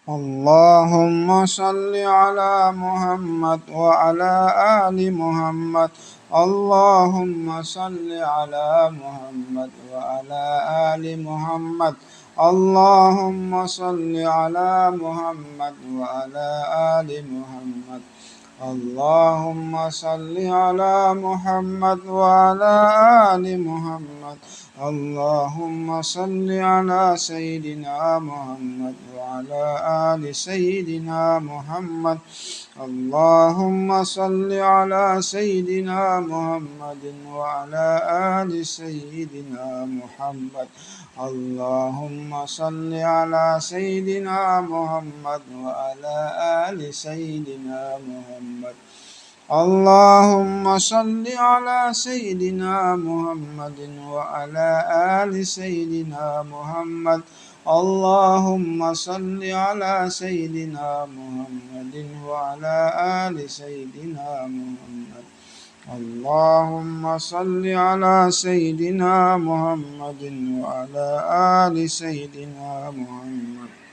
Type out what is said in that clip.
اللهم صل على محمد وعلى آل محمد. اللهم صل على محمد وعلى آل محمد. اللهم صل على محمد وعلى آل محمد. اللهم صل على محمد وعلى آل محمد. اللهم صل على سيدنا محمد وعلى آل سيدنا محمد. اللهم صل على سيدنا محمد وعلى آل سيدنا محمد. اللهم صل على سيدنا محمد وعلى آل سيدنا محمد. اللهم صل على سيدنا محمد وعلى آل سيدنا محمد. اللهم صل على سيدنا محمد وعلى آل سيدنا محمد. اللهم صل على سيدنا محمد وعلى آل سيدنا محمد.